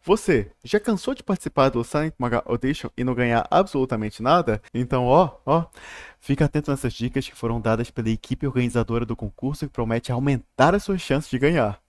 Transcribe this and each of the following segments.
Você já cansou de participar do Silent Manga Audition e não ganhar absolutamente nada? Então, fica atento nessas dicas que foram dadas pela equipe organizadora do concurso que promete aumentar as suas chances de ganhar.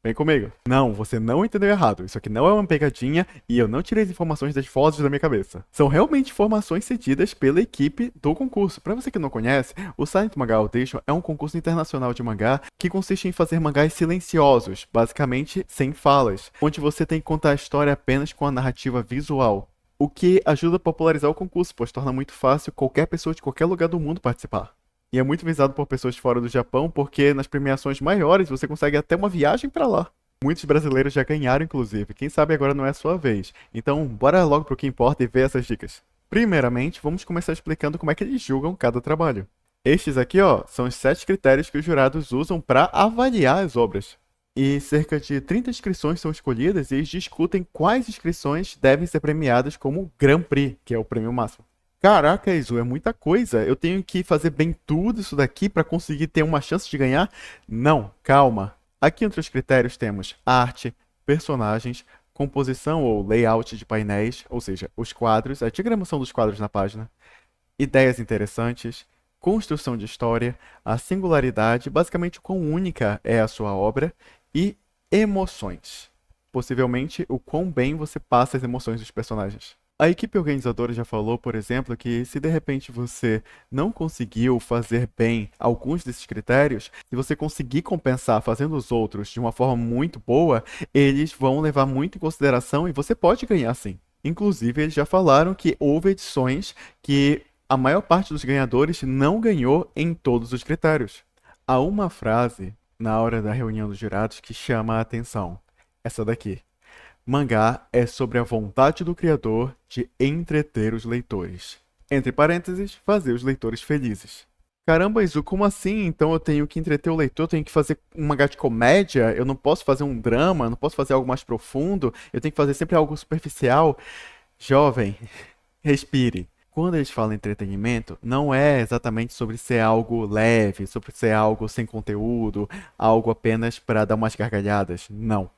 Vem comigo. Não, você não entendeu errado. Isso aqui não é uma pegadinha e eu não tirei as informações das fotos da minha cabeça. São realmente informações cedidas pela equipe do concurso. Para você que não conhece, o Silent Manga Audition é um concurso internacional de mangá que consiste em fazer mangás silenciosos, basicamente sem falas, onde você tem que contar a história apenas com a narrativa visual. O que ajuda a popularizar o concurso, pois torna muito fácil qualquer pessoa de qualquer lugar do mundo participar. E é muito visado por pessoas fora do Japão, porque nas premiações maiores você consegue até uma viagem pra lá. Muitos brasileiros já ganharam, inclusive. Quem sabe agora não é a sua vez. Então, bora logo pro que importa e ver essas dicas. Primeiramente, vamos começar explicando como é que eles julgam cada trabalho. Estes aqui, são os 7 critérios que os jurados usam para avaliar as obras. E cerca de 30 inscrições são escolhidas e eles discutem quais inscrições devem ser premiadas como Grand Prix, que é o prêmio máximo. Caraca, isso é muita coisa. Eu tenho que fazer bem tudo isso daqui para conseguir ter uma chance de ganhar? Não, calma. Aqui entre os critérios temos arte, personagens, composição ou layout de painéis, ou seja, os quadros, a diagramação dos quadros na página, ideias interessantes, construção de história, a singularidade, basicamente o quão única é a sua obra, e emoções. Possivelmente o quão bem você passa as emoções dos personagens. A equipe organizadora já falou, por exemplo, que se de repente você não conseguiu fazer bem alguns desses critérios, se você conseguir compensar fazendo os outros de uma forma muito boa, eles vão levar muito em consideração e você pode ganhar sim. Inclusive, eles já falaram que houve edições que a maior parte dos ganhadores não ganhou em todos os critérios. Há uma frase na hora da reunião dos jurados que chama a atenção. Essa daqui. Mangá é sobre a vontade do criador de entreter os leitores. Entre parênteses, fazer os leitores felizes. Caramba, Izu, como assim? Então eu tenho que entreter o leitor, eu tenho que fazer um mangá de comédia? Eu não posso fazer um drama? Não posso fazer algo mais profundo? Eu tenho que fazer sempre algo superficial? Jovem, respire. Quando eles falam entretenimento, não é exatamente sobre ser algo leve, sobre ser algo sem conteúdo, algo apenas para dar umas gargalhadas. Não.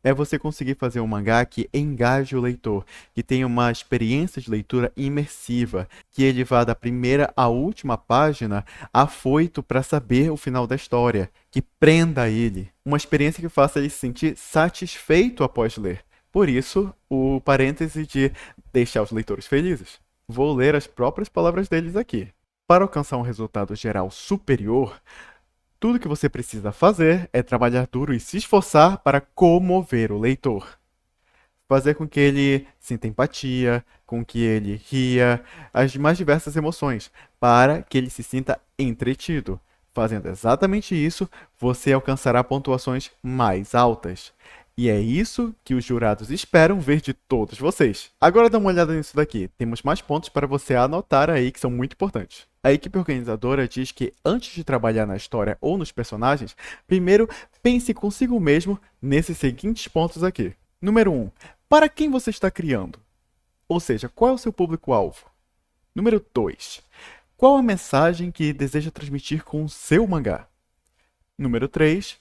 É você conseguir fazer um mangá que engaje o leitor, que tenha uma experiência de leitura imersiva, que ele vá da primeira à última página afoito para saber o final da história, que prenda ele. Uma experiência que faça ele se sentir satisfeito após ler. Por isso, o parêntese de deixar os leitores felizes. Vou ler as próprias palavras deles aqui. Para alcançar um resultado geral superior, tudo que você precisa fazer é trabalhar duro e se esforçar para comover o leitor. Fazer com que ele sinta empatia, com que ele ria, as mais diversas emoções, para que ele se sinta entretido. Fazendo exatamente isso, você alcançará pontuações mais altas. E é isso que os jurados esperam ver de todos vocês. Agora dá uma olhada nisso daqui. Temos mais pontos para você anotar aí que são muito importantes. A equipe organizadora diz que antes de trabalhar na história ou nos personagens, primeiro pense consigo mesmo nesses seguintes pontos aqui. Número 1. Para quem você está criando? Ou seja, qual é o seu público-alvo? Número 2. Qual a mensagem que deseja transmitir com o seu mangá? Número 3.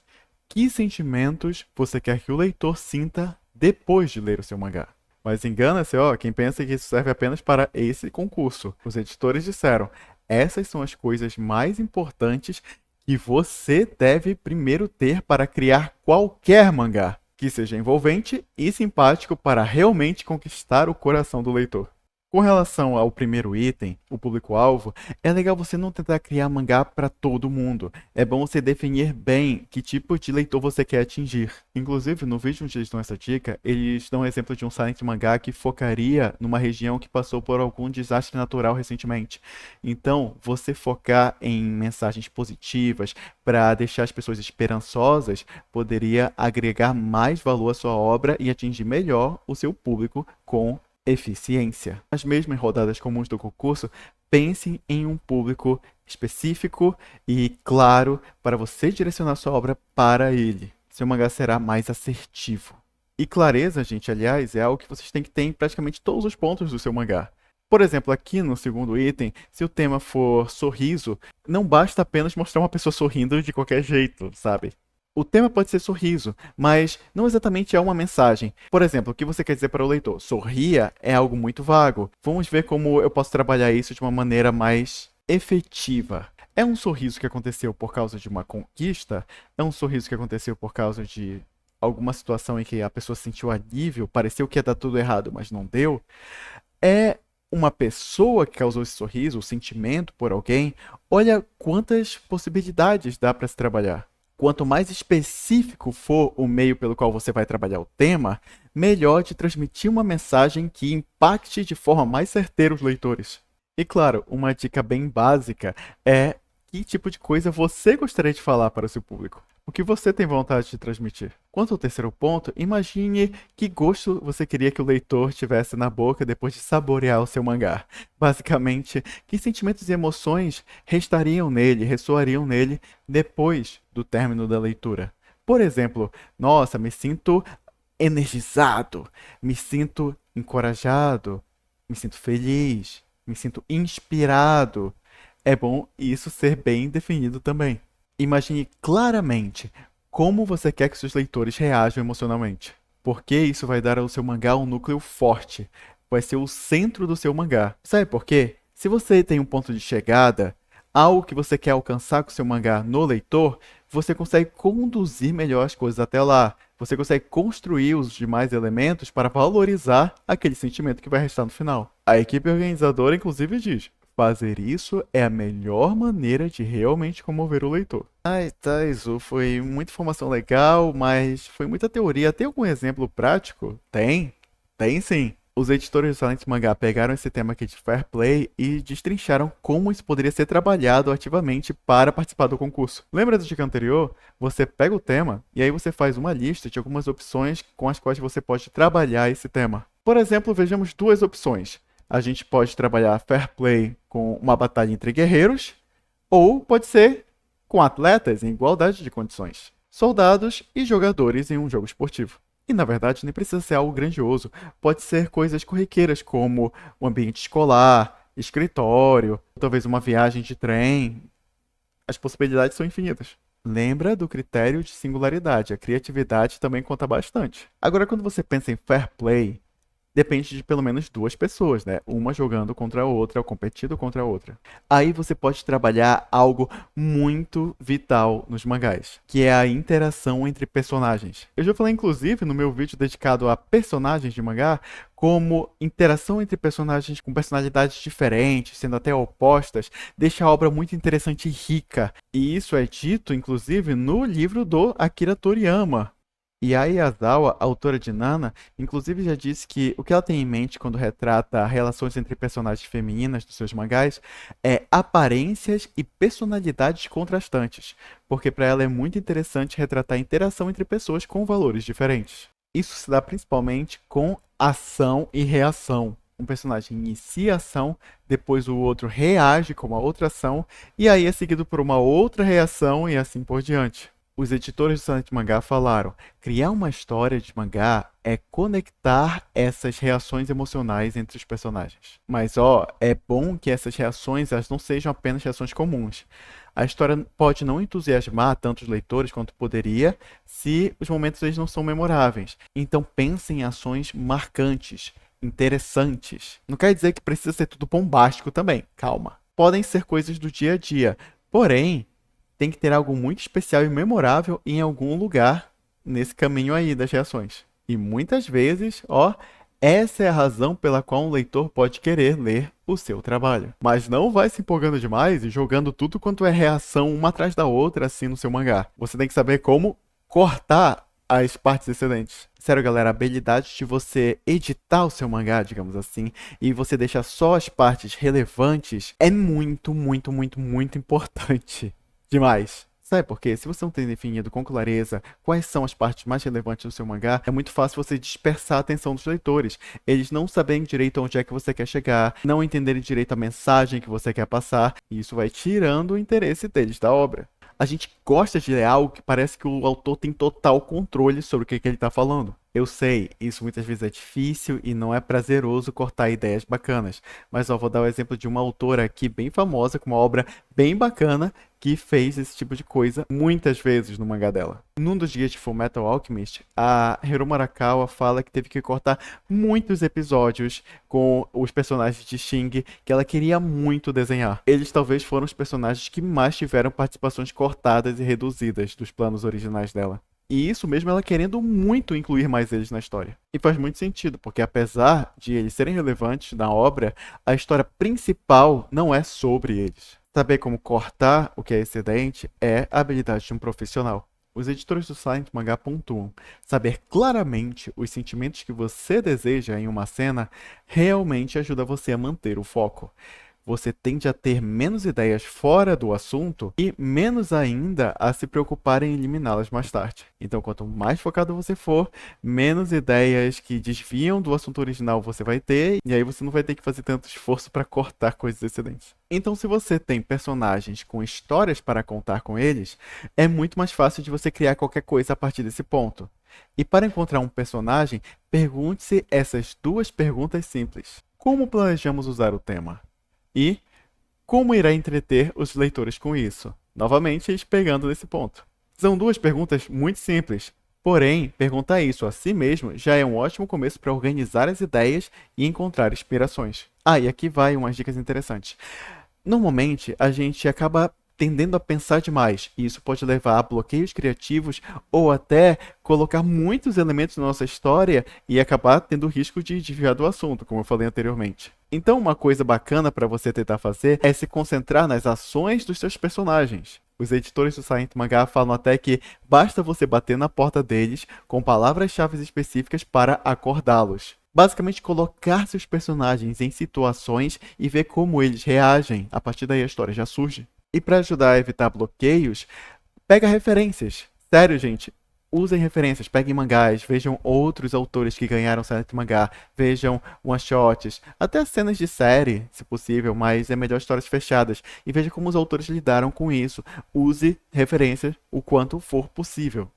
Que sentimentos você quer que o leitor sinta depois de ler o seu mangá? Mas engana-se, quem pensa que isso serve apenas para esse concurso. Os editores disseram, essas são as coisas mais importantes que você deve primeiro ter para criar qualquer mangá, que seja envolvente e simpático para realmente conquistar o coração do leitor. Com relação ao primeiro item, o público-alvo, é legal você não tentar criar mangá para todo mundo. É bom você definir bem que tipo de leitor você quer atingir. Inclusive, no vídeo onde eles dão essa dica, eles dão um exemplo de um silent mangá que focaria numa região que passou por algum desastre natural recentemente. Então, você focar em mensagens positivas para deixar as pessoas esperançosas poderia agregar mais valor à sua obra e atingir melhor o seu público com eficiência. As mesmas rodadas comuns do concurso, pense em um público específico e claro para você direcionar sua obra para ele. Seu mangá será mais assertivo. E clareza, gente, aliás, é algo que vocês têm que ter em praticamente todos os pontos do seu mangá. Por exemplo, aqui no segundo item, se o tema for sorriso, não basta apenas mostrar uma pessoa sorrindo de qualquer jeito, sabe? O tema pode ser sorriso, mas não exatamente é uma mensagem. Por exemplo, o que você quer dizer para o leitor? Sorria é algo muito vago. Vamos ver como eu posso trabalhar isso de uma maneira mais efetiva. É um sorriso que aconteceu por causa de uma conquista? É um sorriso que aconteceu por causa de alguma situação em que a pessoa sentiu alívio, pareceu que ia dar tudo errado, mas não deu? É uma pessoa que causou esse sorriso, o sentimento por alguém? Olha quantas possibilidades dá para se trabalhar. Quanto mais específico for o meio pelo qual você vai trabalhar o tema, melhor de transmitir uma mensagem que impacte de forma mais certeira os leitores. E claro, uma dica bem básica é que tipo de coisa você gostaria de falar para o seu público. O que você tem vontade de transmitir. Quanto ao terceiro ponto, imagine que gosto você queria que o leitor tivesse na boca depois de saborear o seu mangá. Basicamente, que sentimentos e emoções restariam nele, ressoariam nele depois do término da leitura. Por exemplo, nossa, me sinto energizado, me sinto encorajado, me sinto feliz, me sinto inspirado. É bom isso ser bem definido também. Imagine claramente como você quer que seus leitores reajam emocionalmente. Porque isso vai dar ao seu mangá um núcleo forte. Vai ser o centro do seu mangá. Sabe por quê? Se você tem um ponto de chegada, algo que você quer alcançar com seu mangá no leitor, você consegue conduzir melhor as coisas até lá. Você consegue construir os demais elementos para valorizar aquele sentimento que vai restar no final. A equipe organizadora, inclusive, diz: fazer isso é a melhor maneira de realmente comover o leitor. Ai, tá, isso foi muita informação legal, mas foi muita teoria. Tem algum exemplo prático? Tem sim. Os editores do Silent Mangá pegaram esse tema aqui de Fair Play e destrincharam como isso poderia ser trabalhado ativamente para participar do concurso. Lembra da dica anterior? Você pega o tema e aí você faz uma lista de algumas opções com as quais você pode trabalhar esse tema. Por exemplo, vejamos duas opções. A gente pode trabalhar Fair Play com uma batalha entre guerreiros, ou pode ser com atletas em igualdade de condições, soldados e jogadores em um jogo esportivo. E na verdade nem precisa ser algo grandioso, pode ser coisas corriqueiras como o ambiente escolar, escritório, talvez uma viagem de trem. As possibilidades são infinitas. Lembra do critério de singularidade, a criatividade também conta bastante. Agora, quando você pensa em fair play, depende de pelo menos duas pessoas, né? Uma jogando contra a outra, ou competindo contra a outra. Aí você pode trabalhar algo muito vital nos mangás, que é a interação entre personagens. Eu já falei, inclusive, no meu vídeo dedicado a personagens de mangá, como interação entre personagens com personalidades diferentes, sendo até opostas, deixa a obra muito interessante e rica. E isso é dito, inclusive, no livro do Akira Toriyama. E a Yazawa, autora de Nana, inclusive já disse que o que ela tem em mente quando retrata relações entre personagens femininas dos seus mangás é aparências e personalidades contrastantes, porque para ela é muito interessante retratar a interação entre pessoas com valores diferentes. Isso se dá principalmente com ação e reação. Um personagem inicia a ação, depois o outro reage com uma outra ação, e aí é seguido por uma outra reação e assim por diante. Os editores do Silent Mangá falaram: criar uma história de mangá é conectar essas reações emocionais entre os personagens. Mas é bom que essas reações elas não sejam apenas reações comuns. A história pode não entusiasmar tanto os leitores quanto poderia se os momentos eles não são memoráveis. Então pense em ações marcantes, interessantes. Não quer dizer que precisa ser tudo bombástico também, calma. Podem ser coisas do dia a dia, porém tem que ter algo muito especial e memorável em algum lugar nesse caminho aí das reações. E muitas vezes, essa é a razão pela qual um leitor pode querer ler o seu trabalho. Mas não vai se empolgando demais e jogando tudo quanto é reação uma atrás da outra assim no seu mangá. Você tem que saber como cortar as partes excedentes. Sério, galera, a habilidade de você editar o seu mangá, digamos assim, e você deixar só as partes relevantes é muito, muito, muito, muito importante. Demais. Sabe por quê? Se você não tem definido com clareza quais são as partes mais relevantes do seu mangá, é muito fácil você dispersar a atenção dos leitores. Eles não saberem direito onde é que você quer chegar, não entenderem direito a mensagem que você quer passar, e isso vai tirando o interesse deles da obra. A gente gosta de ler algo que parece que o autor tem total controle sobre o que ele está falando. Eu sei, isso muitas vezes é difícil e não é prazeroso cortar ideias bacanas. Mas vou dar o exemplo de uma autora aqui bem famosa, com uma obra bem bacana, que fez esse tipo de coisa muitas vezes no mangá dela. Num dos dias de Fullmetal Alchemist, a Hiromu Arakawa fala que teve que cortar muitos episódios com os personagens de Shing que ela queria muito desenhar. Eles talvez foram os personagens que mais tiveram participações cortadas e reduzidas dos planos originais dela. E isso mesmo ela querendo muito incluir mais eles na história. E faz muito sentido, porque apesar de eles serem relevantes na obra, a história principal não é sobre eles. Saber como cortar o que é excedente é a habilidade de um profissional. Os editores do Silent Mangá pontuam: saber claramente os sentimentos que você deseja em uma cena realmente ajuda você a manter o foco. Você tende a ter menos ideias fora do assunto e menos ainda a se preocupar em eliminá-las mais tarde. Então, quanto mais focado você for, menos ideias que desviam do assunto original você vai ter, e aí você não vai ter que fazer tanto esforço para cortar coisas excedentes. Então, se você tem personagens com histórias para contar com eles, é muito mais fácil de você criar qualquer coisa a partir desse ponto. E para encontrar um personagem, pergunte-se essas duas perguntas simples: como planejamos usar o tema? E como irá entreter os leitores com isso? Novamente, pegando nesse ponto. São duas perguntas muito simples, porém, perguntar isso a si mesmo já é um ótimo começo para organizar as ideias e encontrar inspirações. E aqui vai umas dicas interessantes. Normalmente, a gente acaba tendendo a pensar demais, e isso pode levar a bloqueios criativos ou até colocar muitos elementos na nossa história e acabar tendo o risco de desviar do assunto, como eu falei anteriormente. Então, uma coisa bacana para você tentar fazer é se concentrar nas ações dos seus personagens. Os editores do Silent Mangá falam até que basta você bater na porta deles com palavras-chave específicas para acordá-los. Basicamente, colocar seus personagens em situações e ver como eles reagem. A partir daí a história já surge. E para ajudar a evitar bloqueios, pega referências. Sério, gente. Usem referências, peguem mangás, vejam outros autores que ganharam Silent Mangá, vejam one-shots, até cenas de série, se possível, mas é melhor histórias fechadas. E veja como os autores lidaram com isso. Use referências o quanto for possível.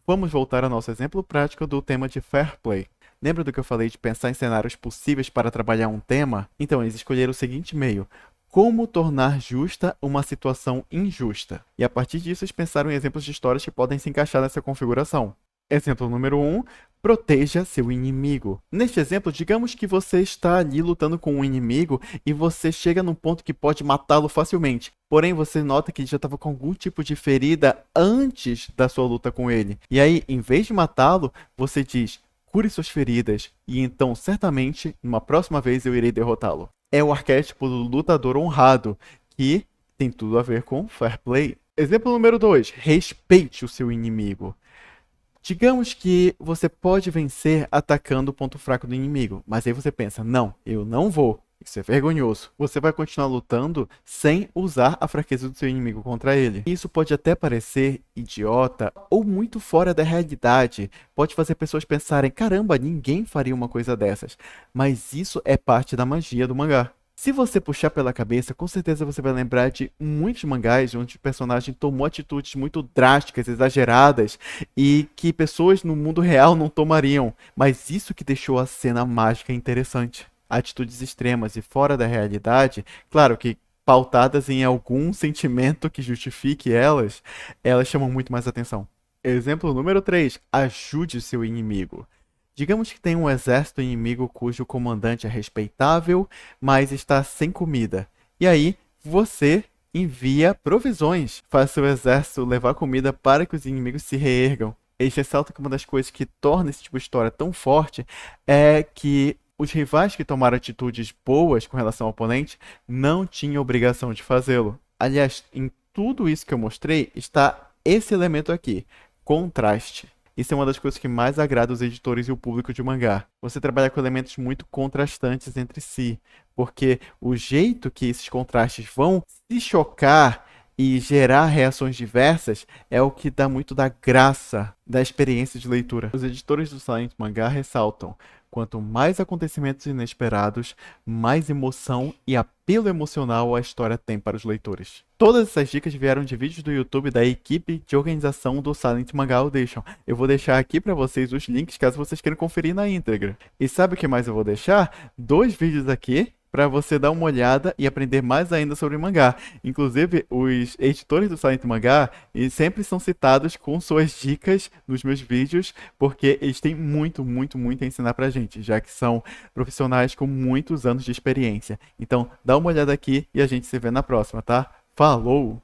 Vamos voltar ao nosso exemplo prático do tema de Fair Play. Lembra do que eu falei de pensar em cenários possíveis para trabalhar um tema? Então, eles escolheram o seguinte meio: como tornar justa uma situação injusta. E a partir disso, eles pensaram em exemplos de histórias que podem se encaixar nessa configuração. Exemplo número 1, proteja seu inimigo. Neste exemplo, digamos que você está ali lutando com um inimigo e você chega num ponto que pode matá-lo facilmente. Porém, você nota que ele já estava com algum tipo de ferida antes da sua luta com ele. E aí, em vez de matá-lo, você diz: cure suas feridas, e então, certamente, numa próxima vez eu irei derrotá-lo. É o arquétipo do lutador honrado, que tem tudo a ver com fair play. Exemplo número 2, respeite o seu inimigo. Digamos que você pode vencer atacando o ponto fraco do inimigo, mas aí você pensa: não, eu não vou. Isso é vergonhoso. Você vai continuar lutando sem usar a fraqueza do seu inimigo contra ele. Isso pode até parecer idiota ou muito fora da realidade. Pode fazer pessoas pensarem: caramba, ninguém faria uma coisa dessas. Mas isso é parte da magia do mangá. Se você puxar pela cabeça, com certeza você vai lembrar de muitos mangás onde o personagem tomou atitudes muito drásticas, exageradas, e que pessoas no mundo real não tomariam. Mas isso que deixou a cena mágica interessante. Atitudes extremas e fora da realidade, claro que pautadas em algum sentimento que justifique elas chamam muito mais atenção. Exemplo número 3, ajude o seu inimigo. Digamos que tem um exército inimigo cujo comandante é respeitável, mas está sem comida. E aí, você envia provisões, faz seu exército levar comida para que os inimigos se reergam. Eles ressaltam que uma das coisas que torna esse tipo de história tão forte é que os rivais que tomaram atitudes boas com relação ao oponente não tinham obrigação de fazê-lo. Aliás, em tudo isso que eu mostrei está esse elemento aqui, contraste. Isso é uma das coisas que mais agrada os editores e o público de mangá. Você trabalha com elementos muito contrastantes entre si, porque o jeito que esses contrastes vão se chocar e gerar reações diversas é o que dá muito da graça da experiência de leitura. Os editores do Silent Mangá ressaltam: quanto mais acontecimentos inesperados, mais emoção e apelo emocional a história tem para os leitores. Todas essas dicas vieram de vídeos do YouTube da equipe de organização do Silent Mangá Audition. Eu vou deixar aqui para vocês os links caso vocês queiram conferir na íntegra. E sabe o que mais eu vou deixar? 2 vídeos aqui para você dar uma olhada e aprender mais ainda sobre mangá. Inclusive, os editores do Silent Mangá sempre são citados com suas dicas nos meus vídeos, porque eles têm muito, muito, muito a ensinar pra gente, já que são profissionais com muitos anos de experiência. Então, dá uma olhada aqui e a gente se vê na próxima, tá? Falou!